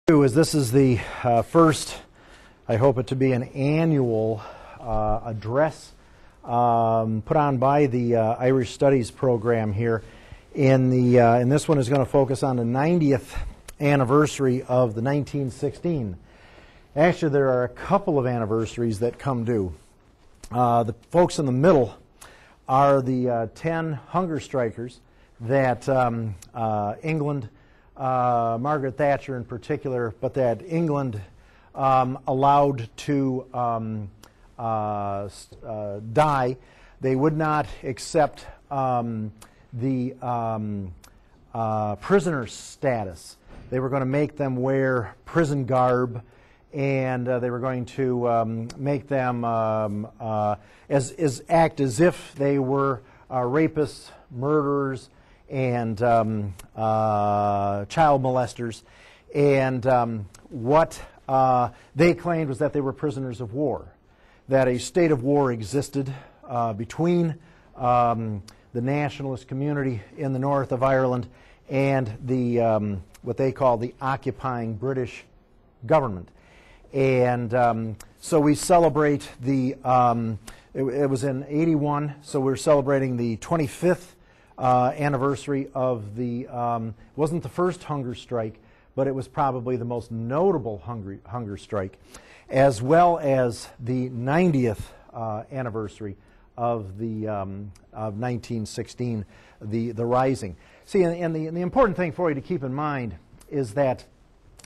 This is the first, I hope it to be an annual address put on by the Irish Studies program here. And this one is going to focus on the 90th anniversary of the 1916. Actually, there are a couple of anniversaries that come due. The folks in the middle are the 10 hunger strikers that England, Margaret Thatcher in particular, but that England allowed to die. They would not accept the prisoner status. They were going to make them wear prison garb, and they were going to make them act as if they were rapists, murderers, and child molesters. And what they claimed was that they were prisoners of war, that a state of war existed between the nationalist community in the north of Ireland and the what they call the occupying British government. And so we celebrate the, it was in 81, so we're celebrating the 25th anniversary of the, wasn't the first hunger strike, but it was probably the most notable hunger strike, as well as the 90th anniversary of the of 1916, the Rising. See, and the important thing for you to keep in mind is that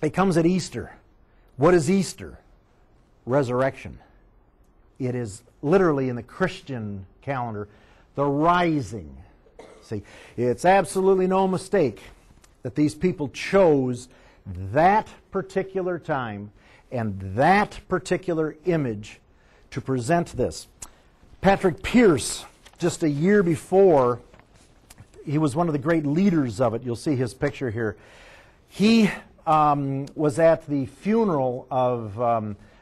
it comes at Easter. What is Easter? Resurrection. It is literally in the Christian calendar, the rising. See, it's absolutely no mistake that these people chose that particular time and that particular image to present this. Patrick Pearse, just a year before, he was one of the great leaders of it. You'll see his picture here. He was at the funeral of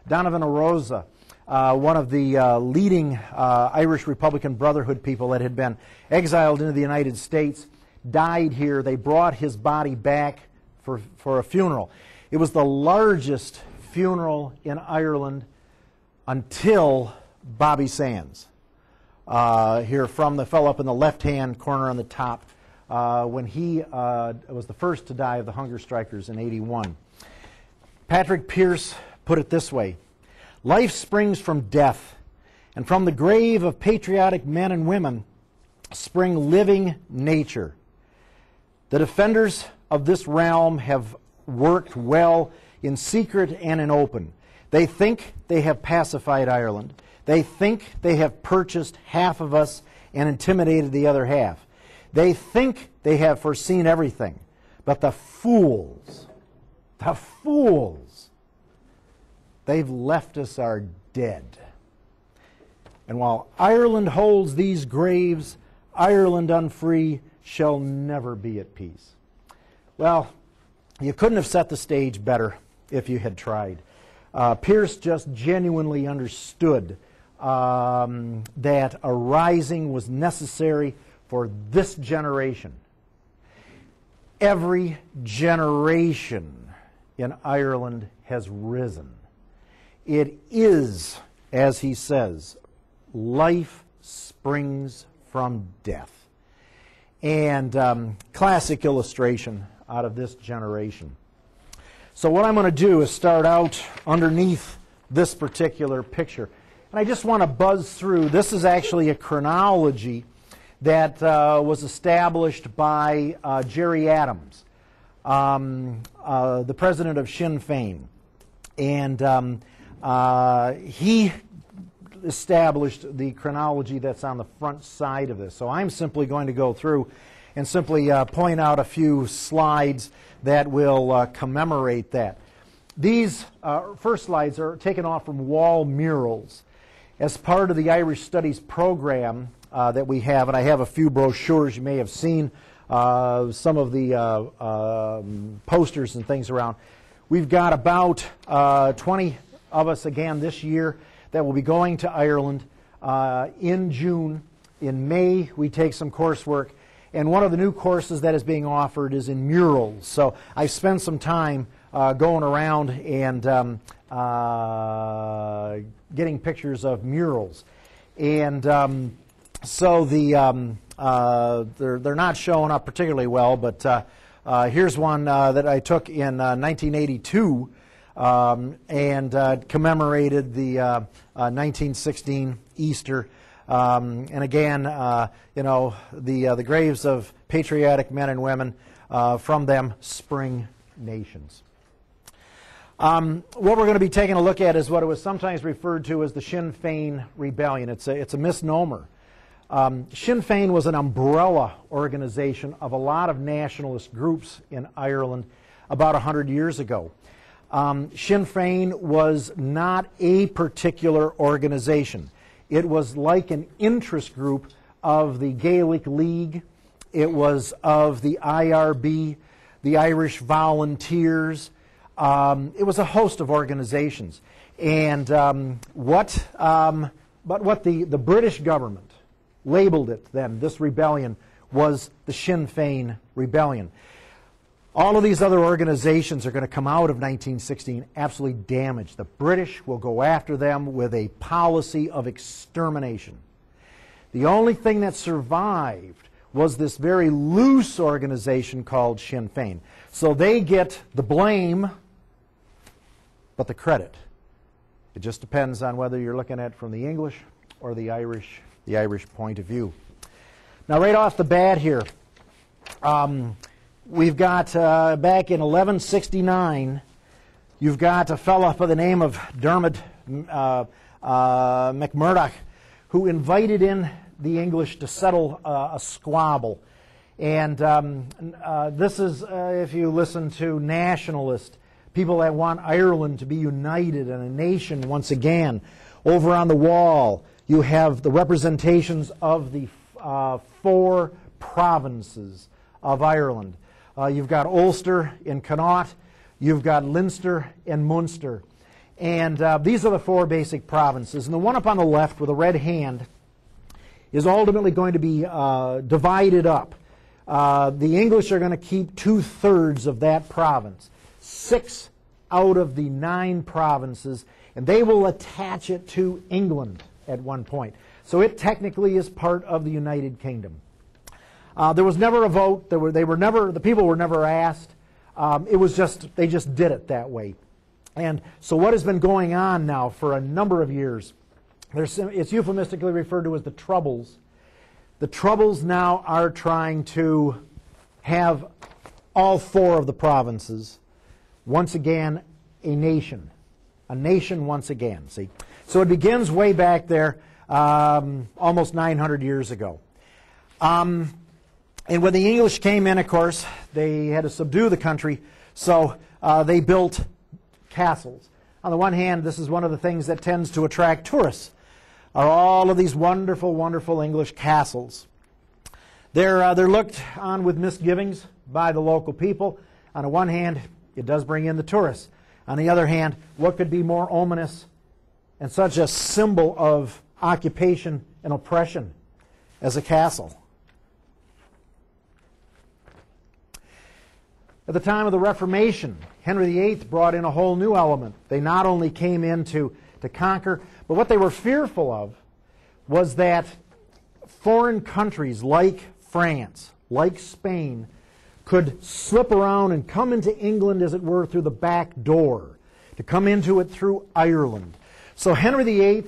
Donovan O'Rosa, one of the leading Irish Republican Brotherhood people that had been exiled into the United States, died here. They brought his body back for a funeral. It was the largest funeral in Ireland until Bobby Sands. Here from the fellow up in the left-hand corner on the top, when he was the first to die of the hunger strikers in 81. Patrick Pearse put it this way: life springs from death, and from the grave of patriotic men and women spring living nature. The defenders of this realm have worked well in secret and in open. They think they have pacified Ireland. They think they have purchased half of us and intimidated the other half. They think they have foreseen everything. But the fools, they've left us are dead. And while Ireland holds these graves, Ireland unfree shall never be at peace. Well, you couldn't have set the stage better if you had tried. Pearse just genuinely understood that a rising was necessary for this generation. Every generation in Ireland has risen. It is, as he says, life springs from death. And classic illustration out of this generation. So what I'm going to do is start out underneath this particular picture. And I just want to buzz through. This is actually a chronology that was established by Jerry Adams, the president of Sinn Féin. And he established the chronology that's on the front side of this. So I'm simply going to go through and simply point out a few slides that will commemorate that. These first slides are taken off from wall murals as part of the Irish Studies program that we have, and I have a few brochures. You may have seen some of the posters and things around. We've got about 20 of us again this year that will be going to Ireland in June. In May, we take some coursework. And one of the new courses that is being offered is in murals. So I've spent some time going around and getting pictures of murals. And so they're not showing up particularly well, but here's one that I took in 1982 and commemorated the 1916 Easter. And again, the graves of patriotic men and women, from them spring nations. What we're going to be taking a look at is what it was sometimes referred to as the Sinn Féin Rebellion. It's a misnomer. Sinn Féin was an umbrella organization of a lot of nationalist groups in Ireland about 100 years ago. Sinn Féin was not a particular organization. It was like an interest group of the Gaelic League. It was of the IRB, the Irish Volunteers. It was a host of organizations. And what the British government labeled it then, this rebellion, was the Sinn Féin Rebellion. All of these other organizations are going to come out of 1916 absolutely damaged. The British will go after them with a policy of extermination. The only thing that survived was this very loose organization called Sinn Féin. So they get the blame, but the credit. It just depends on whether you're looking at it from the English or the Irish point of view. Now, right off the bat here, we've got back in 1169, you've got a fellow by the name of Dermot MacMurdoch, who invited in the English to settle a squabble. And this is, if you listen to nationalists, people that want Ireland to be united and a nation once again. Over on the wall, you have the representations of the 4 provinces of Ireland. You've got Ulster and Connaught. You've got Leinster and Munster. And these are the 4 basic provinces. And the one up on the left with a red hand is ultimately going to be divided up. The English are going to keep 2/3 of that province. 6 out of the 9 provinces, and they will attach it to England at one point. So it technically is part of the United Kingdom. There was never a vote. The people were never asked. It was just, they just did it that way. And so what has been going on now for a number of years, it's euphemistically referred to as the Troubles. The Troubles now are trying to have all 4 of the provinces once again a nation once again. See, so it begins way back there, almost 900 years ago. And when the English came in, of course, they had to subdue the country, so they built castles. On the one hand, this is one of the things that tends to attract tourists, are all of these wonderful, wonderful English castles. They're looked on with misgivings by the local people. On the one hand, it does bring in the tourists. On the other hand, what could be more ominous and such a symbol of occupation and oppression as a castle? At the time of the Reformation, Henry VIII brought in a whole new element. They not only came in to conquer, but what they were fearful of was that foreign countries like France, like Spain, could slip around and come into England, as it were, through the back door, to come into it through Ireland. So Henry VIII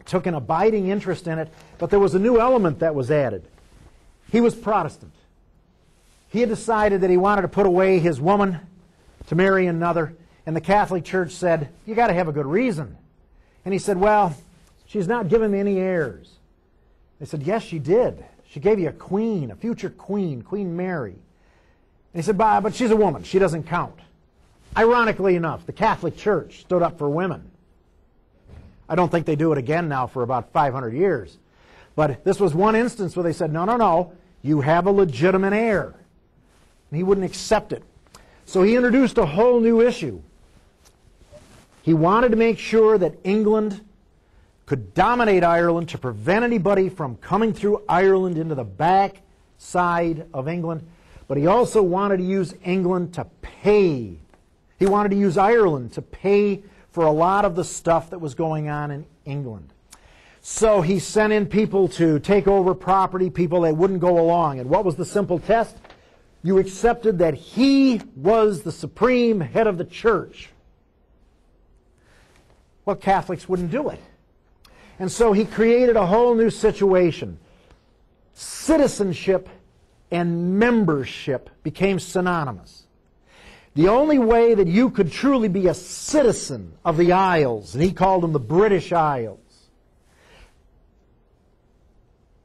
took an abiding interest in it, but there was a new element that was added. He was Protestant. He had decided that he wanted to put away his woman to marry another, and the Catholic Church said, you got to have a good reason. And he said, well, she's not giving me any heirs. They said, yes, she did. She gave you a queen, a future queen, Queen Mary. And he said, but she's a woman. She doesn't count. Ironically enough, the Catholic Church stood up for women. I don't think they do it again now for about 500 years. But this was one instance where they said, no, you have a legitimate heir. And he wouldn't accept it. So he introduced a whole new issue. He wanted to make sure that England could dominate Ireland to prevent anybody from coming through Ireland into the back side of England. But he also wanted to use England to pay He wanted to use Ireland to pay for a lot of the stuff that was going on in England. So he sent in people to take over property, people that wouldn't go along. And what was the simple test? You accepted that he was the supreme head of the church. Well, Catholics wouldn't do it. And so he created a whole new situation. Citizenship and membership became synonymous. The only way that you could truly be a citizen of the Isles, and he called them the British Isles,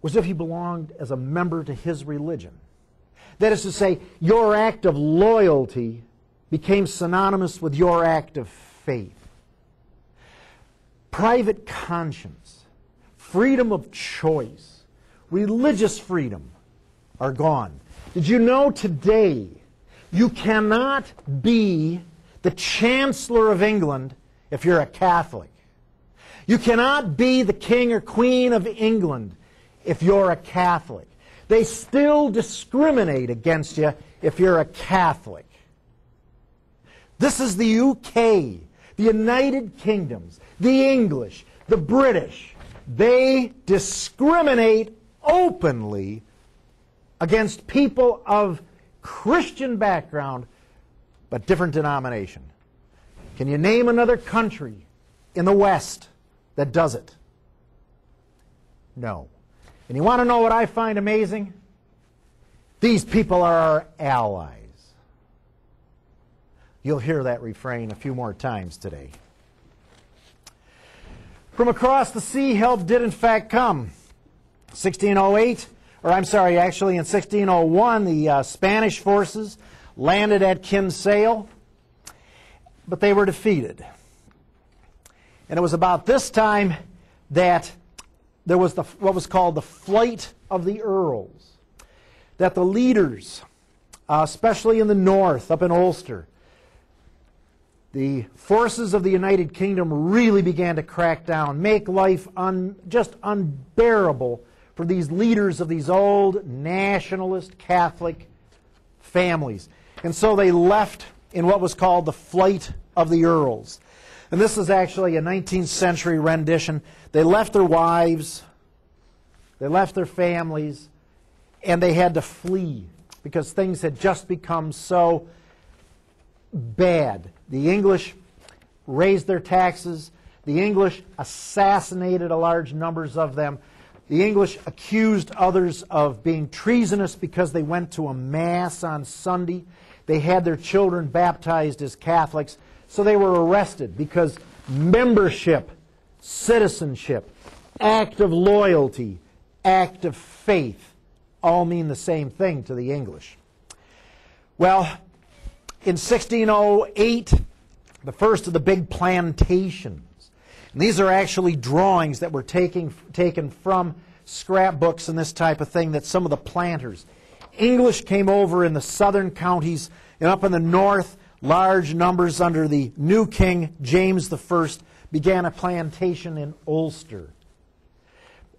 was if you belonged as a member to his religion. That is to say, your act of loyalty became synonymous with your act of faith. Private conscience, freedom of choice, religious freedom are gone. Did you know today you cannot be the Chancellor of England if you're a Catholic? You cannot be the King or Queen of England if you're a Catholic. They still discriminate against you if you're a Catholic. This is the UK, the United Kingdoms, the English, the British. They discriminate openly against people of Christian background but different denomination. Can you name another country in the West that does it? No. And you want to know what I find amazing? These people are our allies. You'll hear that refrain a few more times today. From across the sea, help did in fact come. 1608, or I'm sorry, actually in 1601, the Spanish forces landed at Kinsale, but they were defeated. And it was about this time that there was what was called the Flight of the Earls, that the leaders, especially in the north, up in Ulster, the forces of the United Kingdom really began to crack down, make life just unbearable for these leaders of these old nationalist Catholic families. And so they left in what was called the Flight of the Earls. And this is actually a 19th century rendition. They left their wives, they left their families, and they had to flee because things had just become so bad. The English raised their taxes. The English assassinated a large numbers of them. The English accused others of being treasonous because they went to a mass on Sunday. They had their children baptized as Catholics. So they were arrested because membership, citizenship, act of loyalty, act of faith all mean the same thing to the English. Well, in 1608, the first of the big plantations. And these are actually drawings that were taken from scrapbooks and this type of thing that some of the planters. English came over in the southern counties, and up in the north, large numbers under the new king, James I, began a plantation in Ulster.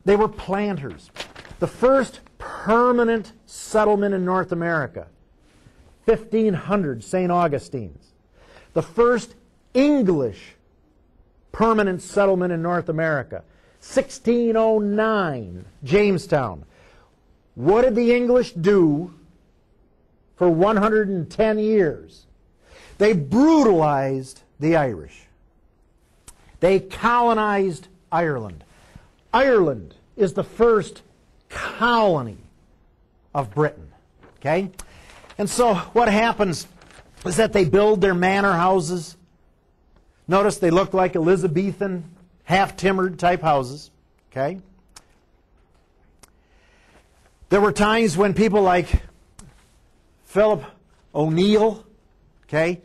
They were planters. The first permanent settlement in North America, 1500, St. Augustine's. The first English permanent settlement in North America, 1609, Jamestown. What did the English do for 110 years? They brutalized the Irish. They colonized Ireland. Ireland is the first colony of Britain. Okay? And so what happens is that they build their manor houses. Notice they look like Elizabethan, half-timbered type houses. Okay? There were times when people like Philip O'Neill, okay,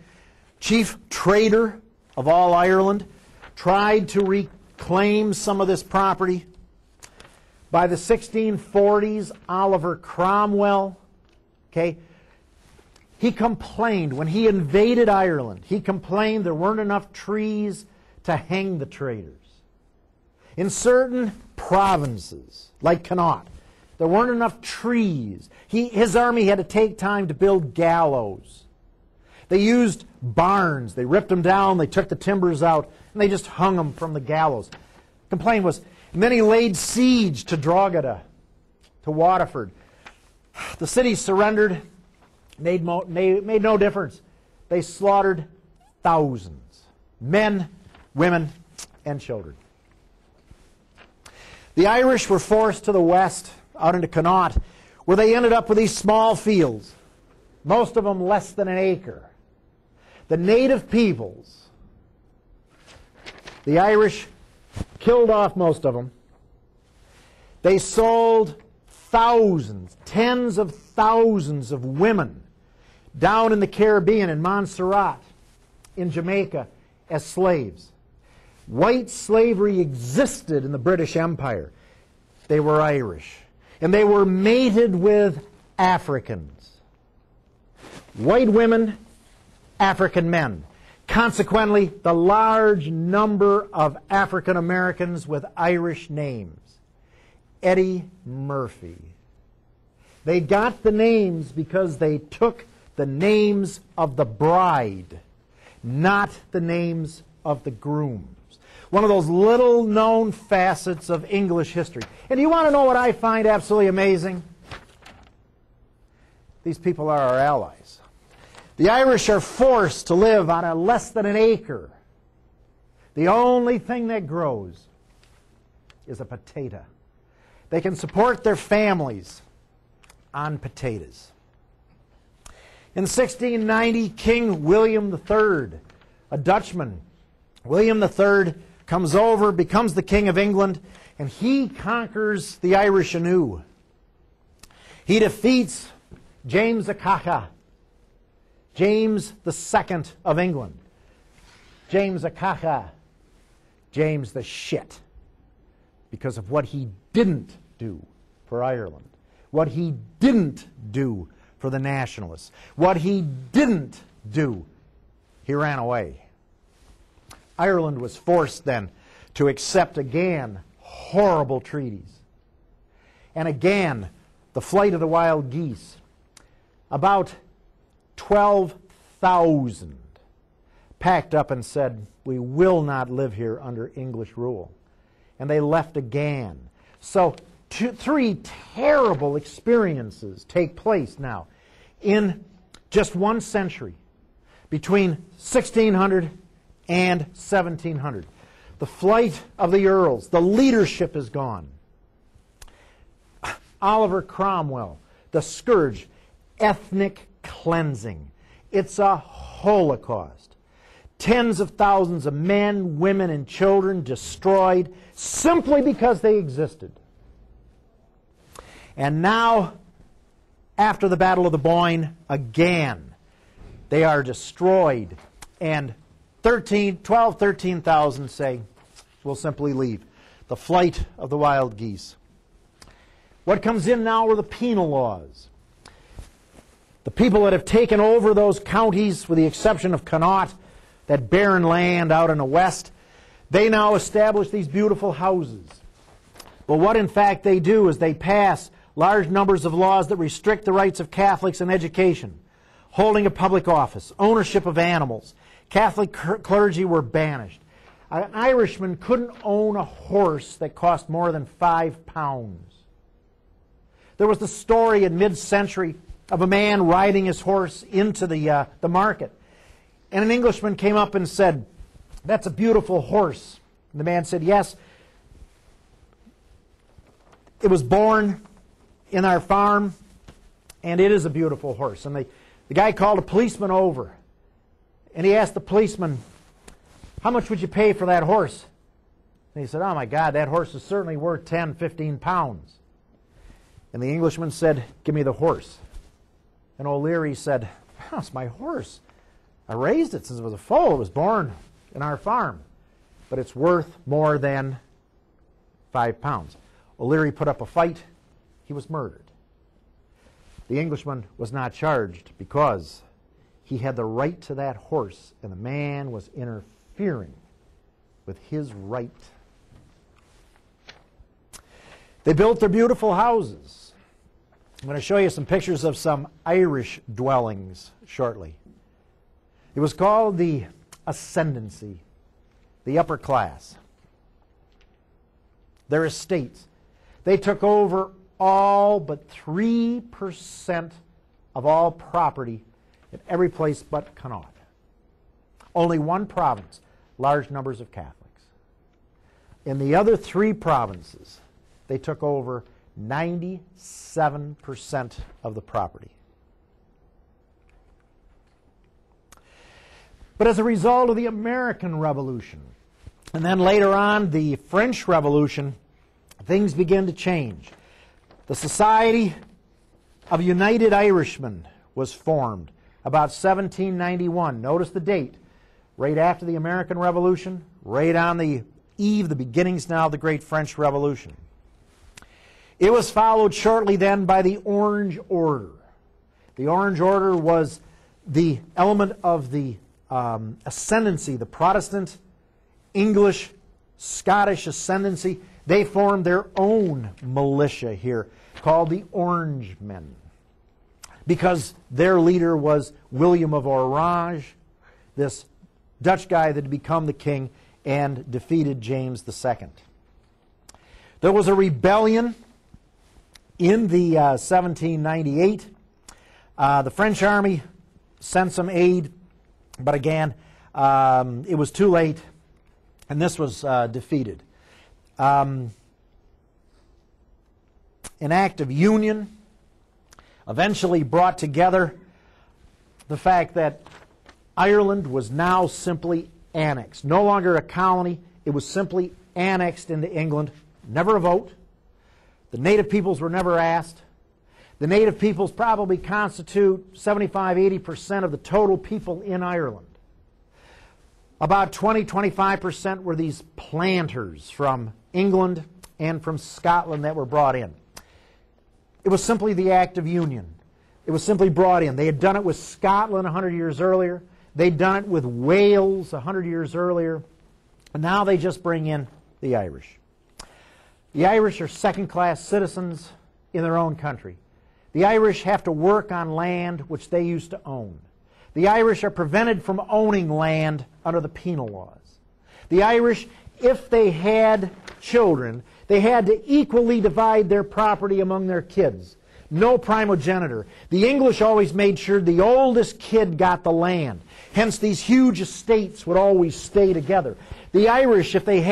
chief trader of all Ireland, tried to reclaim some of this property. By the 1640s, Oliver Cromwell, okay, he complained when he invaded Ireland. He complained there weren't enough trees to hang the traitors. In certain provinces, like Connaught, there weren't enough trees. His army had to take time to build gallows. They used barns. They ripped them down. They took the timbers out, and they just hung them from the gallows. Complaint was, many laid siege to Drogheda, to Waterford. The city surrendered, made no difference. They slaughtered thousands, men, women, and children. The Irish were forced to the west, out into Connaught, where they ended up with these small fields, most of them less than an acre. The native peoples, the Irish killed off most of them. They sold thousands, tens of thousands of women down in the Caribbean, in Montserrat, in Jamaica, as slaves. White slavery existed in the British Empire. They were Irish. And they were mated with Africans. White women, African men. Consequently, the large number of African Americans with Irish names. Eddie Murphy. They got the names because they took the names of the bride, not the names of the grooms. One of those little known facets of English history. And do you want to know what I find absolutely amazing? These people are our allies. The Irish are forced to live on a less than an acre. The only thing that grows is a potato. They can support their families on potatoes. In 1690, King William III, a Dutchman, William III comes over, becomes the King of England, and he conquers the Irish anew. He defeats James Akacha, James II of England. James Akacha, James the shit, because of what he didn't do for Ireland, what he didn't do for the nationalists, what he didn't do. He ran away. Ireland was forced then to accept again horrible treaties. And again, the flight of the wild geese. About 12,000 packed up and said, we will not live here under English rule. And they left again. So three terrible experiences take place now in just one century, between 1600 and 1700. The flight of the earls, the leadership is gone. Oliver Cromwell, the scourge, ethnic cleansing. It's a holocaust. Tens of thousands of men, women, and children destroyed simply because they existed. And now, after the Battle of the Boyne, again, they are destroyed. And 13,000 say, we'll simply leave. The flight of the wild geese. What comes in now are the penal laws. The people that have taken over those counties, with the exception of Connaught, that barren land out in the west, they now establish these beautiful houses. But what in fact they do is they pass large numbers of laws that restrict the rights of Catholics in education, holding a public office, ownership of animals. Catholic clergy were banished. An Irishman couldn't own a horse that cost more than £5. There was the story in mid-century of a man riding his horse into the market. And an Englishman came up and said, that's a beautiful horse. And the man said, yes, it was born in our farm, and it is a beautiful horse. And the guy called a policeman over, and he asked the policeman, how much would you pay for that horse? And he said, oh my God, that horse is certainly worth 10, 15 pounds. And the Englishman said, give me the horse. And O'Leary said, it's my horse. I raised it since it was a foal. It was born in our farm. But it's worth more than 5 pounds. O'Leary put up a fight. He was murdered. The Englishman was not charged because he had the right to that horse, and the man was interfering with his right. They built their beautiful houses. I'm going to show you some pictures of some Irish dwellings shortly. It was called the ascendancy, the upper class. Their estates. They took over all but 3% of all property in every place but Connaught. Only one province, large numbers of Catholics. In the other 3 provinces, they took over 97% of the property. But as a result of the American Revolution, and then later on the French Revolution, things began to change. The Society of United Irishmen was formed about 1791. Notice the date. Right after the American Revolution, right on the eve, the beginnings now of the Great French Revolution. It was followed shortly then by the Orange Order. The Orange Order was the element of the ascendancy, the Protestant, English, Scottish ascendancy. They formed their own militia here called the Orangemen because their leader was William of Orange, this Dutch guy that had become the king and defeated James II. There was a rebellion in the 1798. The French army sent some aid, but again, it was too late, and this was defeated. An act of union eventually brought together the fact that Ireland was now simply annexed. No longer a colony, it was simply annexed into England. Never a vote. The native peoples were never asked. The native peoples probably constitute 75-80% of the total people in Ireland. About 20-25% were these planters from England and from Scotland that were brought in. It was simply the act of union. It was simply brought in. They had done it with Scotland 100 years earlier. They'd done it with Wales 100 years earlier. And now they just bring in the Irish. The Irish are second-class citizens in their own country. The Irish have to work on land which they used to own. The Irish are prevented from owning land under the penal laws. The Irish, if they had children, they had to equally divide their property among their kids. No primogeniture. The English always made sure the oldest kid got the land. Hence, these huge estates would always stay together. The Irish, if they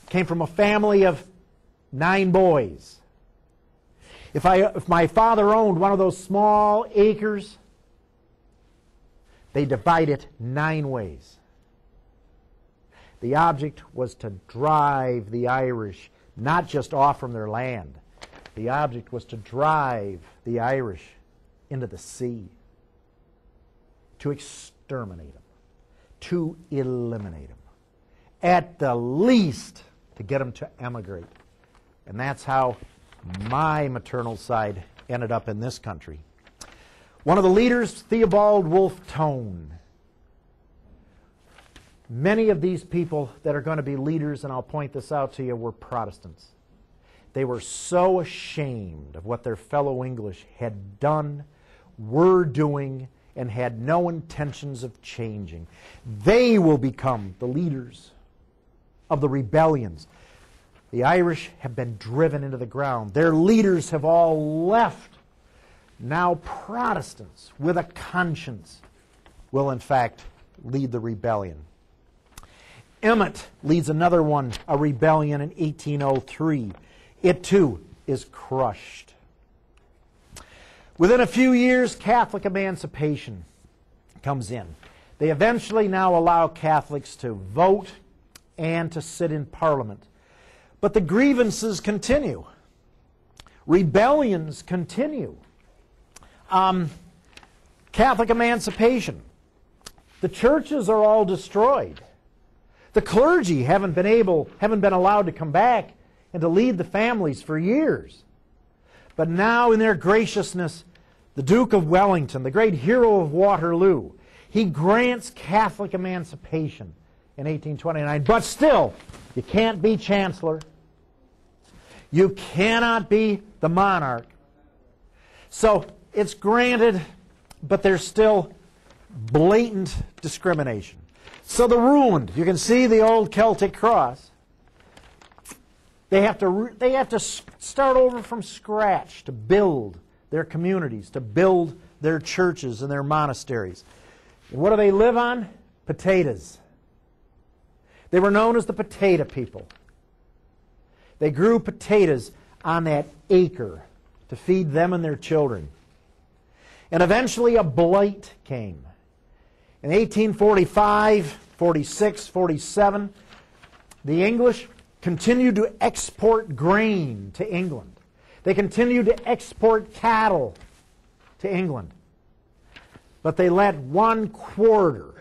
came from a family of 9 boys. If my father owned one of those small acres, they divide it 9 ways. The object was to drive the Irish not just off from their land. The object was to drive the Irish into the sea, to exterminate them, to eliminate them, at the least to get them to emigrate. And that's how my maternal side ended up in this country. One of the leaders, Theobald Wolfe Tone. Many of these people that are going to be leaders, and I'll point this out to you, were Protestants. They were so ashamed of what their fellow English had done, were doing, and had no intentions of changing. They will become the leaders of the rebellions. The Irish have been driven into the ground. Their leaders have all left. Now Protestants with a conscience will in fact lead the rebellion. Emmet leads another one, a rebellion in 1803. It too is crushed. Within a few years, Catholic emancipation comes in. They eventually now allow Catholics to vote and to sit in Parliament. But the grievances continue. Rebellions continue. Catholic emancipation. The churches are all destroyed. The clergy haven't been allowed to come back and to lead the families for years. But now in their graciousness, the Duke of Wellington, the great hero of Waterloo, he grants Catholic emancipation in 1829. But still, you can't be chancellor. You cannot be the monarch. So it's granted, but there's still blatant discrimination. So they're ruined. You can see the old Celtic cross. They have to start over from scratch to build their communities, to build their churches and their monasteries. And what do they live on? Potatoes. They were known as the potato people. They grew potatoes on that acre to feed them and their children. And eventually a blight came. In 1845, 46, 47, the English continued to export grain to England. They continued to export cattle to England. But they let 1/4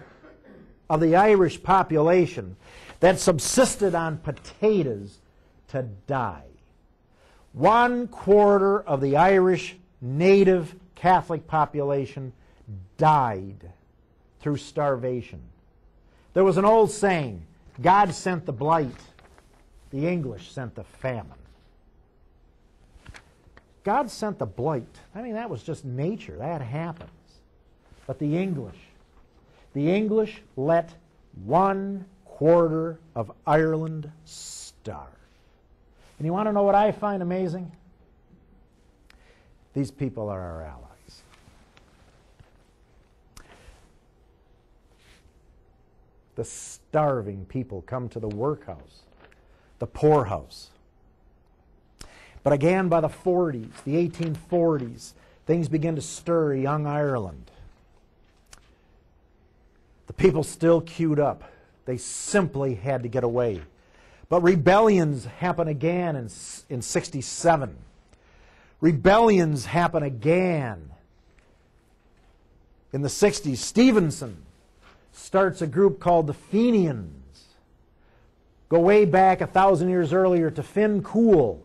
of the Irish population that subsisted on potatoes to die. 1/4 of the Irish native Catholic population died through starvation. There was an old saying, God sent the blight, the English sent the famine. God sent the blight. I mean, that was just nature. That happens. But the English let 1/4 of Ireland starve. And you want to know what I find amazing? These people are our allies. The starving people come to the workhouse, the poorhouse. But again, by the 40s, the 1840s, things begin to stir young Ireland. The people still queued up. They simply had to get away. But rebellions happen again in 67. Rebellions happen again in the 60s. Stevenson starts a group called the Fenians. Go way back 1,000 years earlier to Finn Cooil,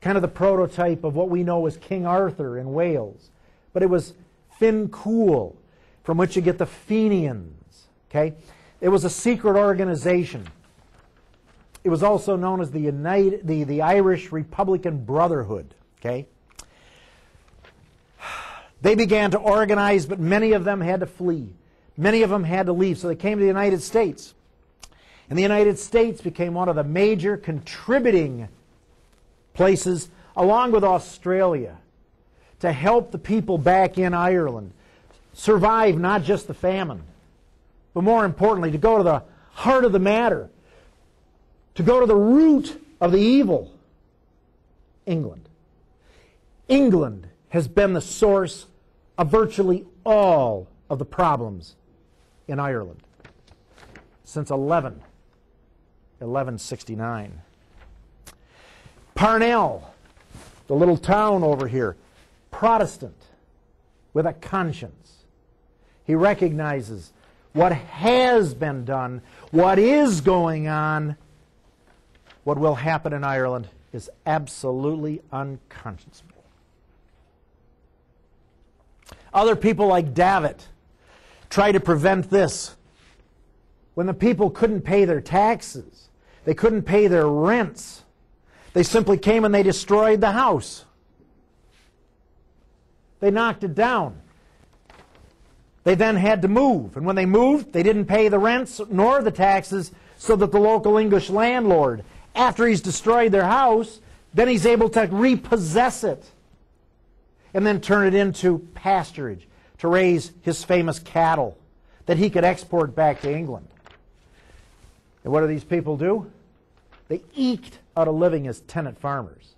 kind of the prototype of what we know as King Arthur in Wales. But it was Finn Cooil, from which you get the Fenians. Okay? It was a secret organization. It was also known as the Irish Republican Brotherhood. Okay? They began to organize, but many of them had to flee. Many of them had to leave, so they came to the United States. And the United States became one of the major contributing places, along with Australia, to help the people back in Ireland survive not just the famine, but more importantly, to go to the heart of the matter, to go to the root of the evil. England. England has been the source of virtually all of the problems in Ireland since 1169. Parnell, the little town over here, Protestant with a conscience. He recognizes what has been done, what is going on, what will happen in Ireland is absolutely unconscionable. Other people like Davitt try to prevent this. When the people couldn't pay their taxes, they couldn't pay their rents, they simply came and they destroyed the house. They knocked it down. They then had to move. And when they moved, they didn't pay the rents nor the taxes, so that the local English landlord, after he's destroyed their house, then he's able to repossess it and then turn it into pasturage to raise his famous cattle that he could export back to England. And what do these people do? They eked out a living as tenant farmers.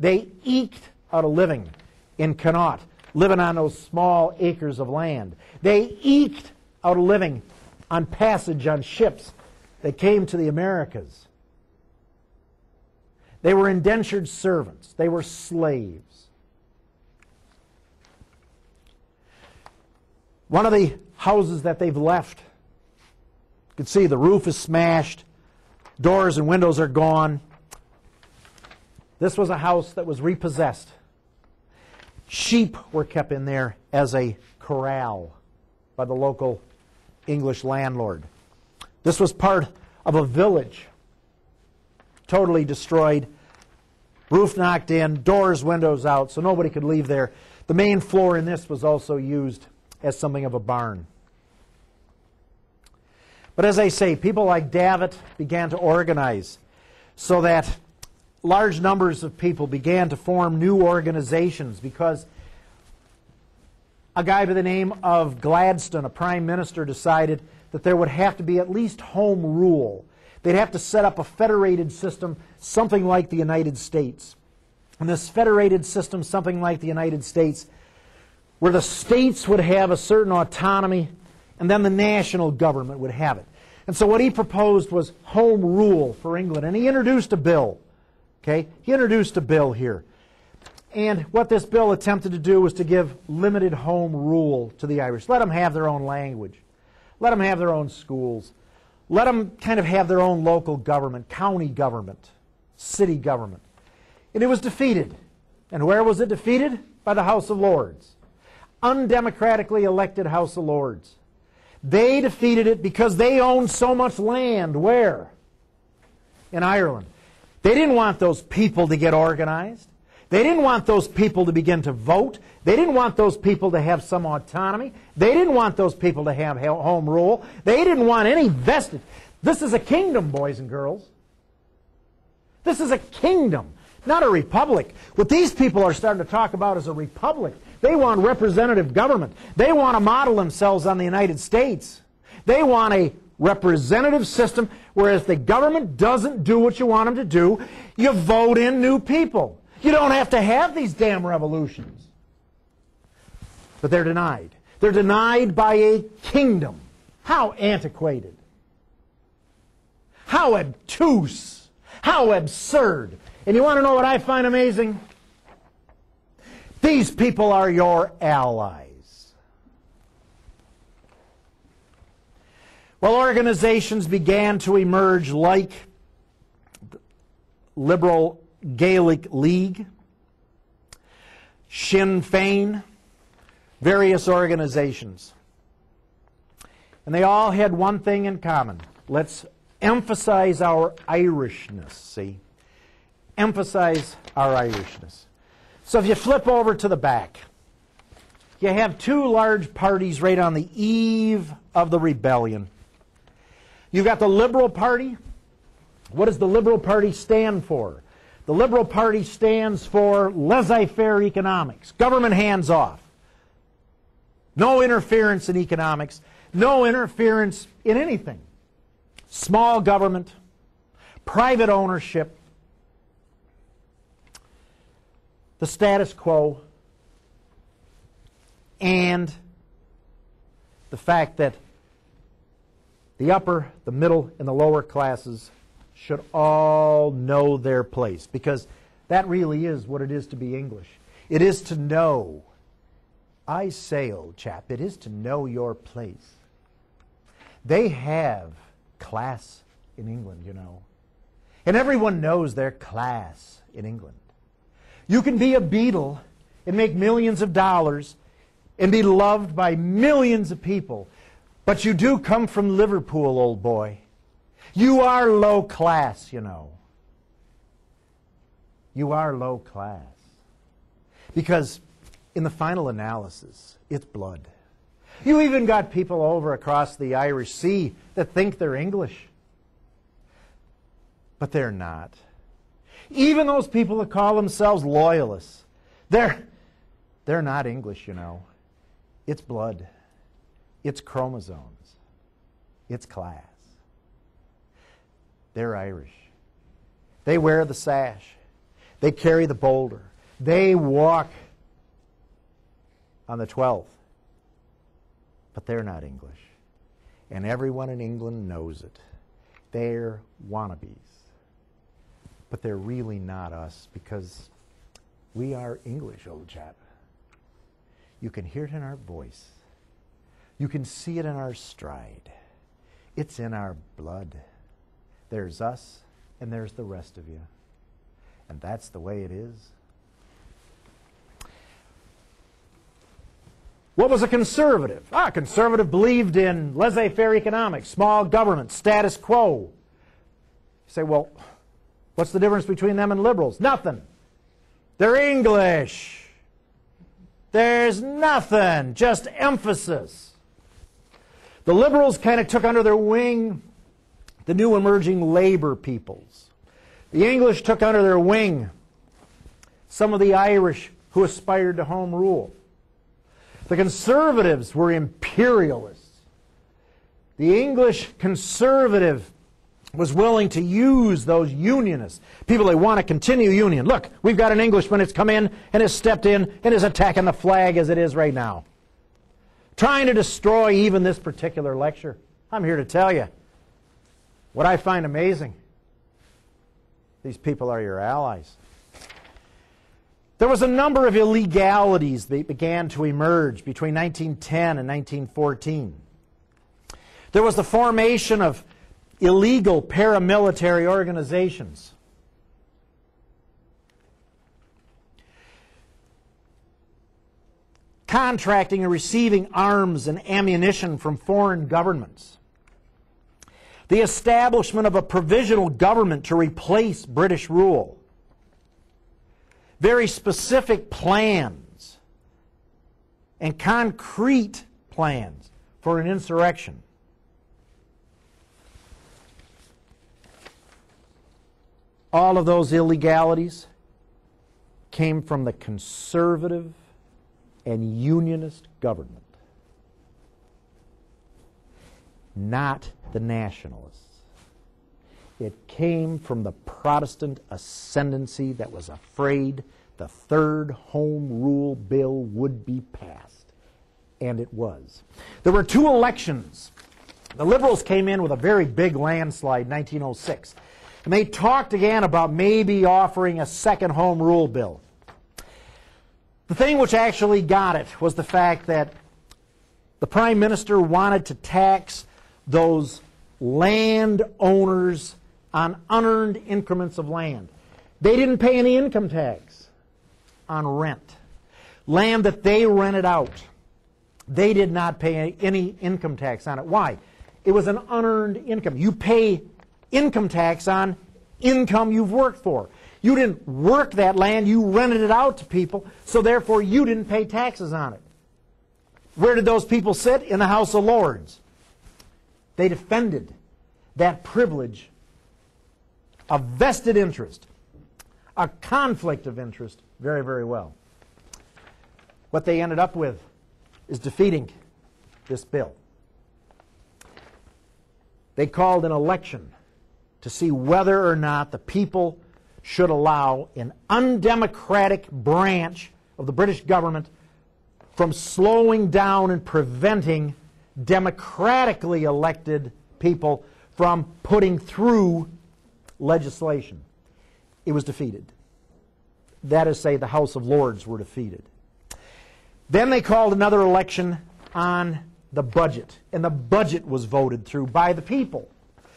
They eked out a living in Connaught, living on those small acres of land. They eked out a living on passage on ships that came to the Americas. They were indentured servants. They were slaves. One of the houses that they've left, you can see the roof is smashed, doors and windows are gone. This was a house that was repossessed. Sheep were kept in there as a corral by the local English landlord. This was part of a village, totally destroyed, roof knocked in, doors, windows out, so nobody could leave there. The main floor in this was also used as something of a barn. But as I say, people like Davitt began to organize so that large numbers of people began to form new organizations because a guy by the name of Gladstone, a prime minister, decided that there would have to be at least home rule. They'd have to set up a federated system, something like the United States. And this federated system, something like the United States, where the states would have a certain autonomy and then the national government would have it. And so what he proposed was home rule for England. And he introduced a bill. Okay? He introduced a bill here. And what this bill attempted to do was to give limited home rule to the Irish. Let them have their own language. Let them have their own schools. Let them kind of have their own local government, county government, city government. And it was defeated. And where was it defeated? By the House of Lords. Undemocratically elected House of Lords. They defeated it because they owned so much land. Where? In Ireland. They didn't want those people to get organized. They didn't want those people to begin to vote. They didn't want those people to have some autonomy. They didn't want those people to have home rule. They didn't want any vested. This is a kingdom, boys and girls. This is a kingdom, not a republic. What these people are starting to talk about is a republic. They want representative government. They want to model themselves on the United States. They want a representative system, whereas the government doesn't do what you want them to do. You vote in new people. You don't have to have these damn revolutions. But they're denied. They're denied by a kingdom. How antiquated. How obtuse. How absurd. And you want to know what I find amazing? These people are your allies. Well, organizations began to emerge like the Liberal Gaelic League, Sinn Féin, various organizations. And they all had one thing in common. Let's emphasize our Irishness, see? Emphasize our Irishness. So if you flip over to the back, you have two large parties right on the eve of the rebellion. You've got the Liberal Party. What does the Liberal Party stand for? The Liberal Party stands for laissez-faire economics, government hands off. No interference in economics, no interference in anything. Small government, private ownership, the status quo, and the fact that the upper, the middle, and the lower classes should all know their place, because that really is what it is to be English. It is to know. I say, old chap, it is to know your place. They have class in England, you know. And everyone knows their class in England. You can be a beadle and make millions of dollars and be loved by millions of people, but you do come from Liverpool, old boy. You are low class, you know. You are low class. Because in the final analysis, it's blood. You even got people over across the Irish Sea that think they're English. But they're not. Even those people that call themselves loyalists, they're not English, you know. It's blood. It's chromosomes. It's class. They're Irish. They wear the sash. They carry the boulder. They walk on the 12th. But they're not English. And everyone in England knows it. They're wannabes. But they're really not us, because we are English, old chap. You can hear it in our voice. You can see it in our stride. It's in our blood. There's us, and there's the rest of you. And that's the way it is. What was a conservative? A conservative believed in laissez-faire economics, small government, status quo. You say, well, what's the difference between them and liberals? Nothing. They're The Liberals kind of took under their wing the new emerging labor peoples. The English took under their wing some of the Irish who aspired to home rule. The Conservatives were imperialists. The English conservative was willing to use those Unionists, people that want to continue Union. Look, we've got an Englishman that's come in and has stepped in and is attacking the flag as it is right now, trying to destroy even this particular lecture. I'm here to tell you what I find amazing. These people are your allies. There was a number of illegalities that began to emerge between 1910 and 1914. There was the formation of illegal paramilitary organizations. Contracting and receiving arms and ammunition from foreign governments. The establishment of a provisional government to replace British rule. Very specific plans and concrete plans for an insurrection. All of those illegalities came from the conservative and unionist government, not the nationalists. It came from the Protestant ascendancy that was afraid the third Home Rule Bill would be passed. And it was. There were two elections. The Liberals came in with a very big landslide in 1906. And they talked again about maybe offering a second Home Rule Bill. The thing which actually got it was the fact that the Prime Minister wanted to tax those landowners on unearned increments of land. They didn't pay any income tax on rent. Land that they rented out, they did not pay any income tax on it. Why? It was an unearned income. You pay income tax on income you've worked for. You didn't work that land, you rented it out to people, so therefore you didn't pay taxes on it. Where did those people sit? In the House of Lords. They defended that privilege, a vested interest, a conflict of interest very, very well. What they ended up with is defeating this bill. They called an election to see whether or not the people should allow an undemocratic branch of the British government from slowing down and preventing democratically elected people from putting through legislation. It was defeated. That is, say, the House of Lords were defeated. Then they called another election on the budget, and the budget was voted through by the people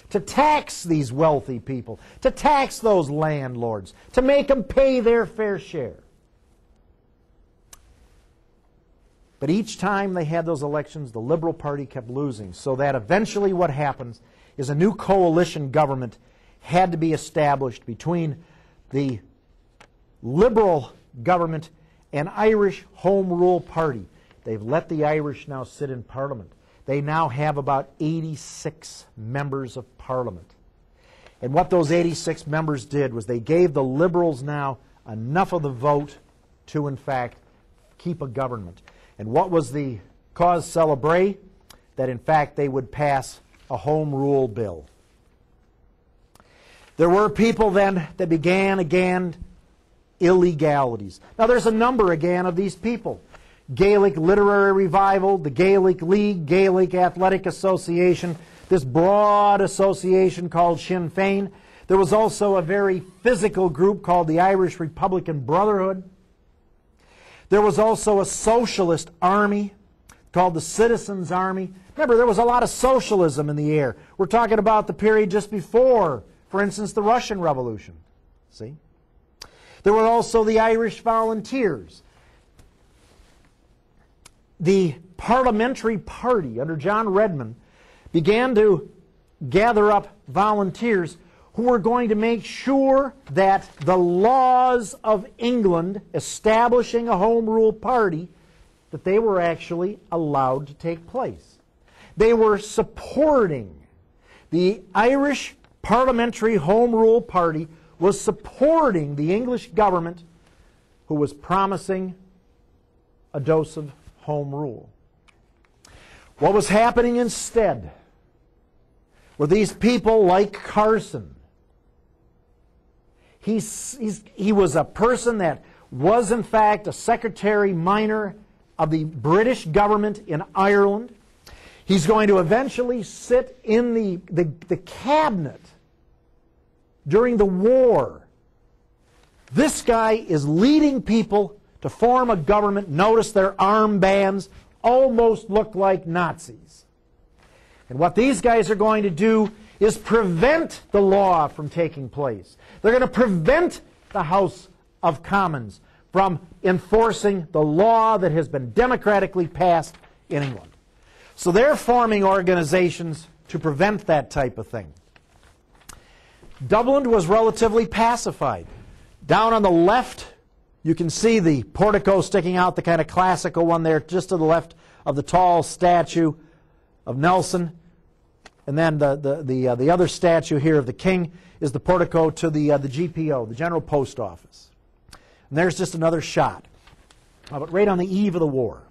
to tax these wealthy people, to tax those landlords, to make them pay their fair share. But each time they had those elections, the Liberal Party kept losing, so that eventually what happens is a new coalition government had to be established between the Liberal government and Irish Home Rule Party. They've let the Irish now sit in Parliament. They now have about 86 members of Parliament. And what those 86 members did was they gave the Liberals now enough of the vote to, in fact, keep a government. And what was the cause célèbre? That, in fact, they would pass a Home Rule Bill. There were people then that began again illegalities. Now, there's a number again of these people. Gaelic Literary Revival, the Gaelic League, Gaelic Athletic Association, this broad association called Sinn Féin. There was also a very physical group called the Irish Republican Brotherhood. There was also a socialist army called the Citizens' Army. Remember, there was a lot of socialism in the air. We're talking about the period just before, for instance, the Russian Revolution. See? There were also the Irish Volunteers. The Parliamentary Party under John Redmond began to gather up volunteers who were going to make sure that the laws of England establishing a Home Rule Party, that they were actually allowed to take place. They were supporting. The Irish Parliamentary Home Rule Party was supporting the English government, who was promising a dose of home rule. What was happening instead were these people like Carson. He was a person that was, in fact, a secretary minor of the British government in Ireland. He's going to eventually sit in the cabinet during the war. This guy is leading people to form a government. Notice their armbands almost look like Nazis. And what these guys are going to do is prevent the law from taking place. They're going to prevent the House of Commons from enforcing the law that has been democratically passed in England. So they're forming organizations to prevent that type of thing. Dublin was relatively pacified. Down on the left, you can see the portico sticking out, the kind of classical one there, just to the left of the tall statue of Nelson. And then the other statue here of the king is the portico to the GPO, the General Post Office. And there's just another shot of it right on the eve of the war.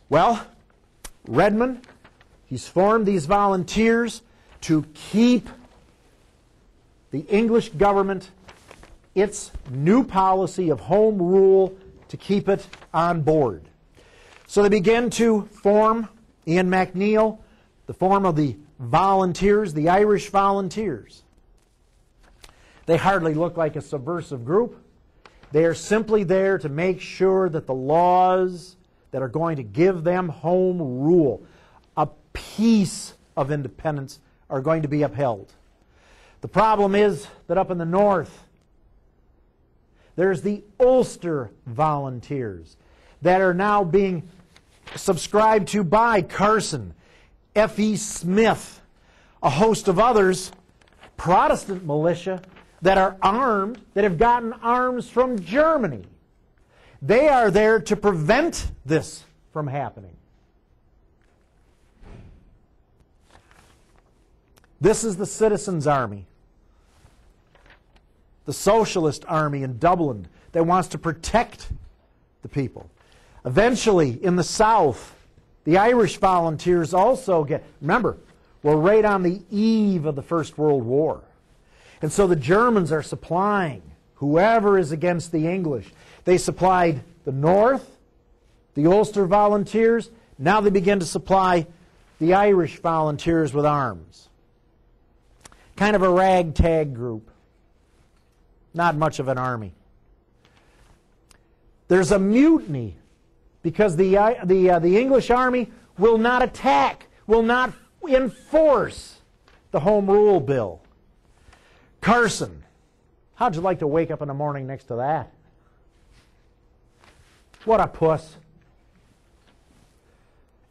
Well, Redmond, he's formed these volunteers to keep the English government, its new policy of home rule, to keep it on board. So they begin to form, Ian MacNeill, the form of the volunteers, the Irish volunteers. They hardly look like a subversive group. They are simply there to make sure that the laws that are going to give them home rule, a piece of independence, are going to be upheld. The problem is that up in the north, there's the Ulster volunteers that are now being subscribed to by Carson, F.E. Smith, a host of others, Protestant militia that are armed, that have gotten arms from Germany. They are there to prevent this from happening. This is the Citizens' Army, the Socialist Army in Dublin that wants to protect the people. Eventually, in the South, the Irish volunteers also get... Remember, we're right on the eve of the First World War. And so the Germans are supplying whoever is against the English. They supplied the North, the Ulster volunteers. Now they begin to supply the Irish volunteers with arms. Kind of a ragtag group. Not much of an army. There's a mutiny because the English army will not attack, will not enforce the Home Rule Bill. Carson, how'd you like to wake up in the morning next to that? What a puss.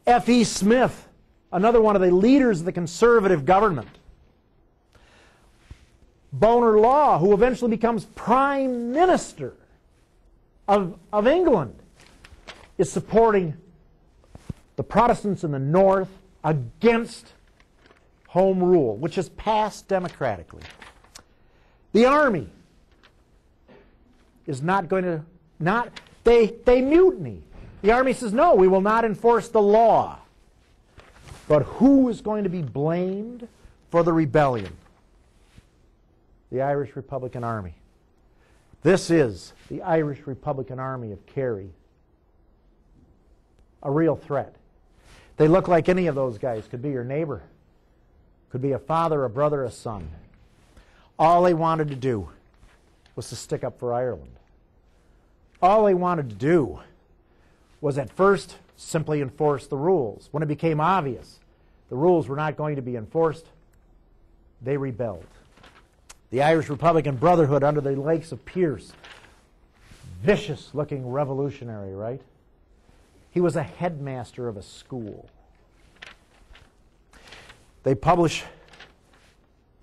F.E. Smith, another one of the leaders of the conservative government. Bonar Law, who eventually becomes Prime Minister of England, is supporting the Protestants in the North against Home Rule, which is passed democratically. The Army is not going to... They mutiny. The Army says, no, we will not enforce the law. But who is going to be blamed for the rebellion? The Irish Republican Army. This is the Irish Republican Army of Kerry. A real threat. They look like any of those guys. Could be your neighbor. Could be a father, a brother, a son. All they wanted to do was to stick up for Ireland. All they wanted to do was at first simply enforce the rules. When it became obvious the rules were not going to be enforced, they rebelled. The Irish Republican Brotherhood under the likes of Pearse, vicious-looking revolutionary, right? He was a headmaster of a school. They publish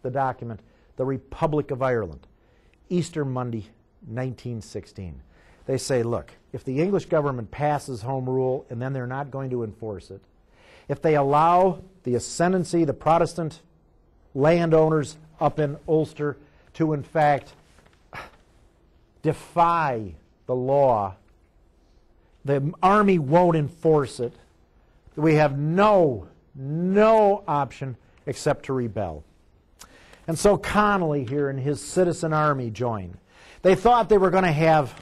the document, The Republic of Ireland, Easter Monday, 1916. They say, look, if the English government passes Home Rule and then they're not going to enforce it, if they allow the ascendancy, the Protestant landowners up in Ulster to, in fact, defy the law, the army won't enforce it. We have no option except to rebel. And so Connolly here and his citizen army joined. They thought they were going to have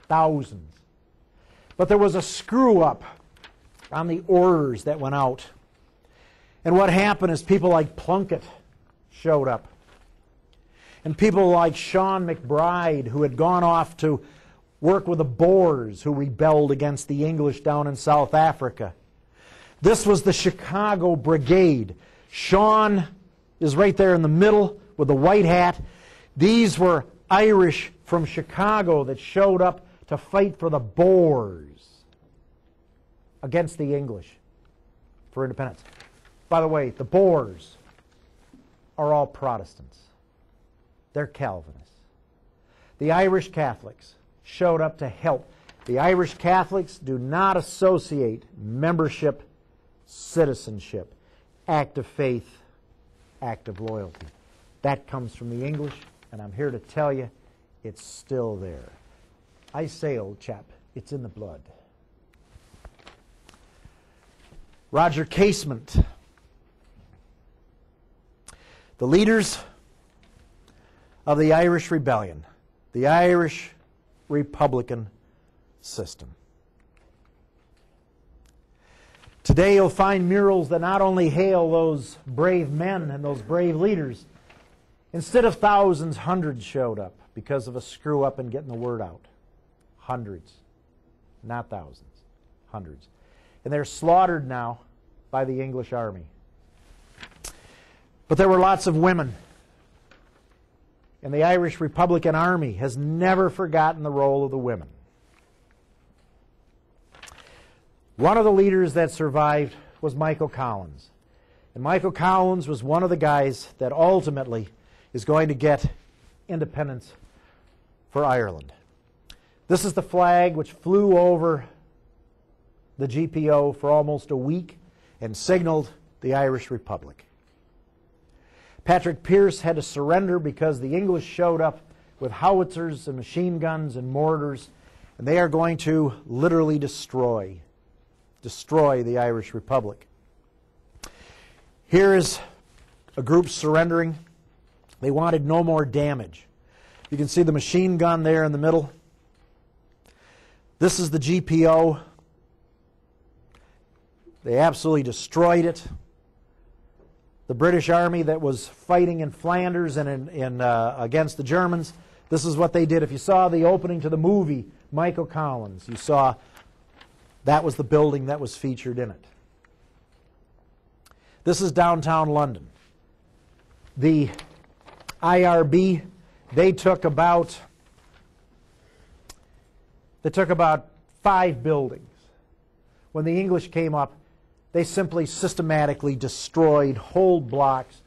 thousands. But there was a screw-up on the orders that went out. And what happened is people like Plunkett showed up. And people like Sean McBride, who had gone off to work with the Boers, who rebelled against the English down in South Africa. This was the Chicago Brigade. Sean is right there in the middle with the white hat. These were Irish from Chicago that showed up to fight for the Boers against the English for independence. By the way, the Boers are all Protestants. They're Calvinists. The Irish Catholics showed up to help. The Irish Catholics do not associate membership, citizenship, act of faith, act of loyalty. That comes from the English, and I'm here to tell you it's still there. I say, old chap, it's in the blood. Roger Casement. The leaders of the Irish Rebellion, the Irish Republican system. Today you'll find murals that not only hail those brave men and those brave leaders. Instead of thousands, hundreds showed up because of a screw-up in getting the word out. Hundreds. Not thousands. Hundreds. And they're slaughtered now by the English army. But there were lots of women. And the Irish Republican Army has never forgotten the role of the women. One of the leaders that survived was Michael Collins. And Michael Collins was one of the guys that ultimately is going to get independence for Ireland. This is the flag which flew over the GPO for almost a week and signaled the Irish Republic. Patrick Pearse had to surrender because the English showed up with howitzers and machine guns and mortars, and they are going to literally destroy the Irish Republic. Here is a group surrendering. They wanted no more damage. You can see the machine gun there in the middle. This is the GPO. They absolutely destroyed it. The British Army that was fighting in Flanders and against the Germans, this is what they did. If you saw the opening to the movie, Michael Collins, you saw that was the building that was featured in it. This is downtown London. The IRB, they took about 5 buildings. When the English came up, they simply systematically destroyed whole blocks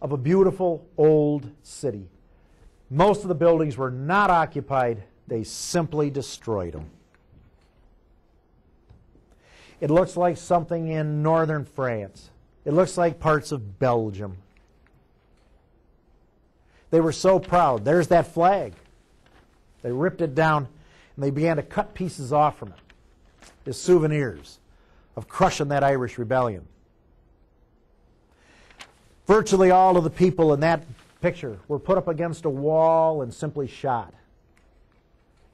of a beautiful old city. Most of the buildings were not occupied. They simply destroyed them. It looks like something in northern France. It looks like parts of Belgium. They were so proud. There's that flag. They ripped it down and they began to cut pieces off from it as souvenirs of crushing that Irish rebellion. Virtually all of the people in that picture were put up against a wall and simply shot.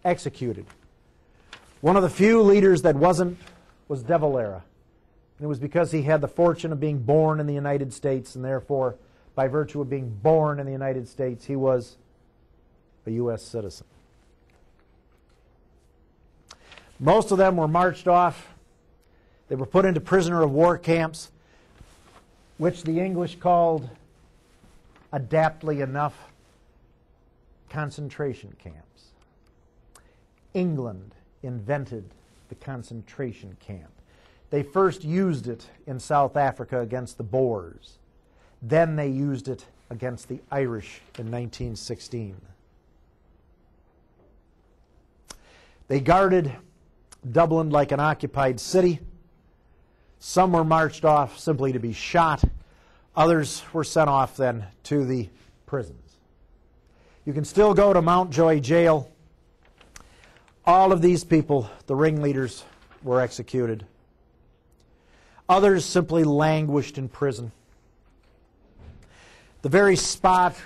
Executed. One of the few leaders that wasn't was De Valera. And it was because he had the fortune of being born in the United States, and therefore, by virtue of being born in the United States, he was a U.S. citizen. Most of them were marched off. They were put into prisoner of war camps, which the English called, adaptly enough, concentration camps. England invented the concentration camp. They first used it in South Africa against the Boers. Then they used it against the Irish in 1916. They guarded Dublin like an occupied city. Some were marched off simply to be shot. Others were sent off then to the prisons. You can still go to Mountjoy Jail. All of these people, the ringleaders, were executed. Others simply languished in prison. The very spot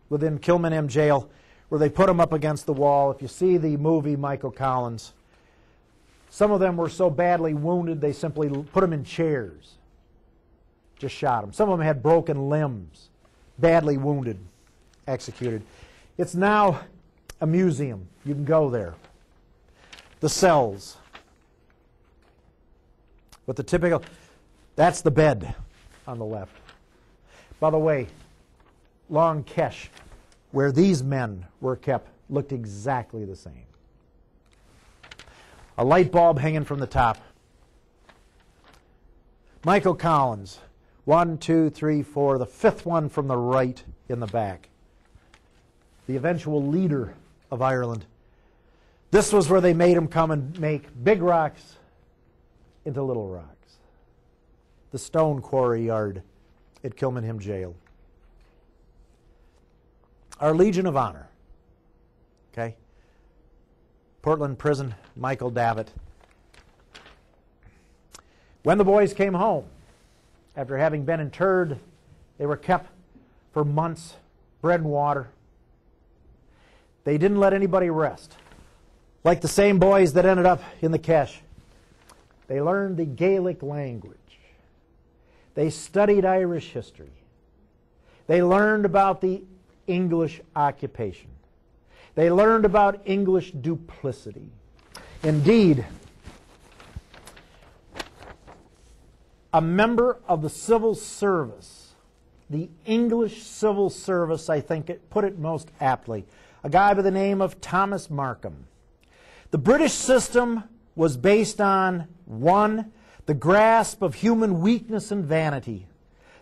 within Kilmainham Jail where they put them up against the wall, if you see the movie Michael Collins, some of them were so badly wounded they simply put them in chairs. Just shot them. Some of them had broken limbs, badly wounded, executed. It's now a museum. You can go there. The cells. With the typical, that's the bed on the left. By the way, Long Kesh, where these men were kept, looked exactly the same. A light bulb hanging from the top. Michael Collins, 1, 2, 3, 4, the fifth one from the right in the back. The eventual leader of Ireland. This was where they made him come and make big rocks into little rocks. The stone quarry yard at Kilmainham Jail. Our Legion of Honor. Okay? Portland Prison, Michael Davitt. When the boys came home, after having been interred, they were kept for months, bread and water. They didn't let anybody rest. Like the same boys that ended up in the Kesh. They learned the Gaelic language. They studied Irish history. They learned about the English occupation. They learned about English duplicity. Indeed, a member of the civil service, the English civil service, I think it put it most aptly, a guy by the name of Thomas Markham. The British system was based on, 1, the grasp of human weakness and vanity.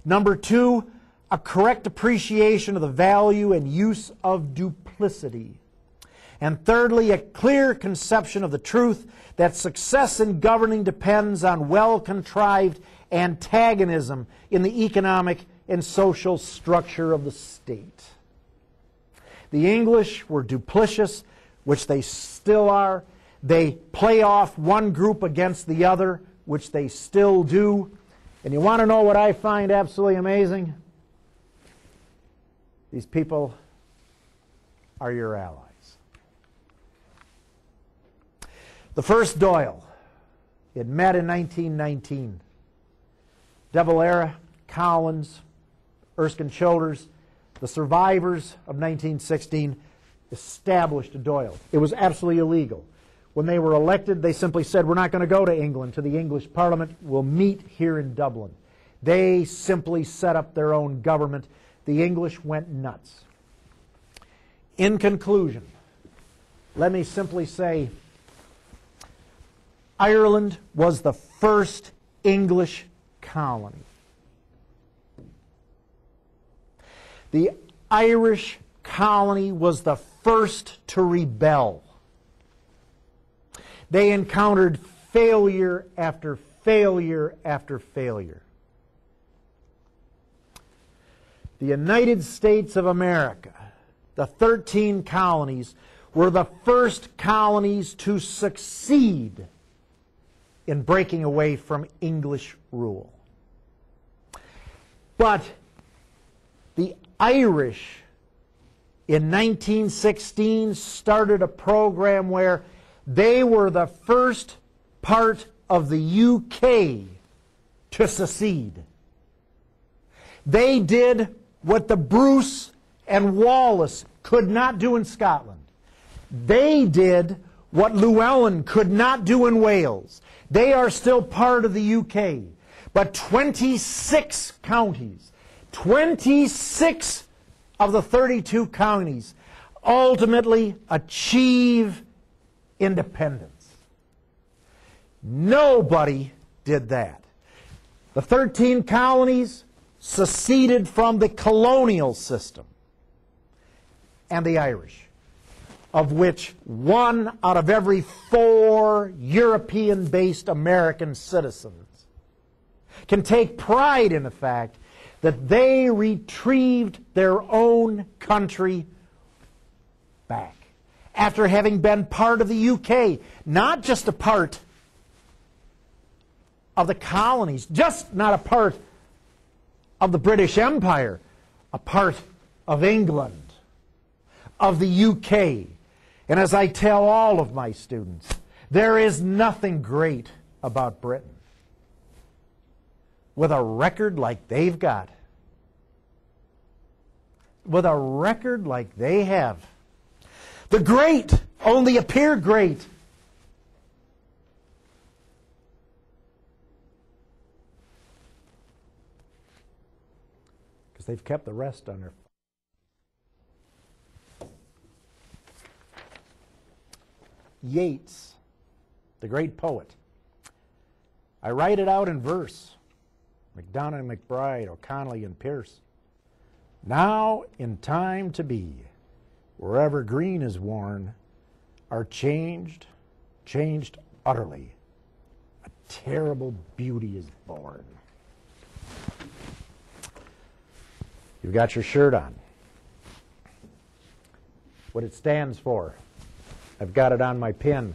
Number 2, a correct appreciation of the value and use of duplicity. And thirdly, a clear conception of the truth that success in governing depends on well-contrived antagonism in the economic and social structure of the state. The English were duplicitous, which they still are. They play off one group against the other, which they still do. And you want to know what I find absolutely amazing? These people are your allies. The first Doyle, it met in 1919. De Valera, Collins, Erskine Childers, the survivors of 1916 established a Doyle. It was absolutely illegal. When they were elected, they simply said, we're not going to go to England, to the English Parliament. We'll meet here in Dublin. They simply set up their own government. The English went nuts. In conclusion, let me simply say, Ireland was the first English colony. The Irish colony was the first to rebel. They encountered failure after failure after failure. The United States of America, the 13 colonies, were the first colonies to succeed in breaking away from English rule. But the Irish in 1916 started a program where they were the first part of the UK to secede. They did what the Bruce and Wallace could not do in Scotland. They did what Llewellyn could not do in Wales. They are still part of the UK. But 26 counties, 26 of the 32 counties ultimately achieve independence. Nobody did that. The 13 colonies seceded from the colonial system, and the Irish, of which 1 out of every 4 European-based American citizens can take pride in the fact that they retrieved their own country back after having been part of the UK, not just a part of the colonies, just not a part of the British Empire, a part of England, of the UK. And as I tell all of my students, there is nothing great about Britain. With a record like they've got, with a record like they have, the great only appear great because they've kept the rest on their. Yeats, the great poet. I write it out in verse. MacDonagh and McBride, O'Connelly and Pearce. Now in time to be, wherever green is worn, are changed utterly. A terrible beauty is born. You've got your shirt on. What it stands for. I've got it on my pin.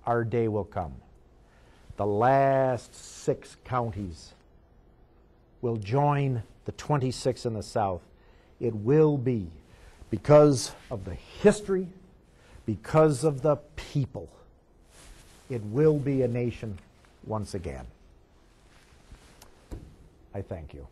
Our day will come. The last 6 counties will join the 26 in the South. It will be because of the history, because of the people. It will be a nation once again. I thank you.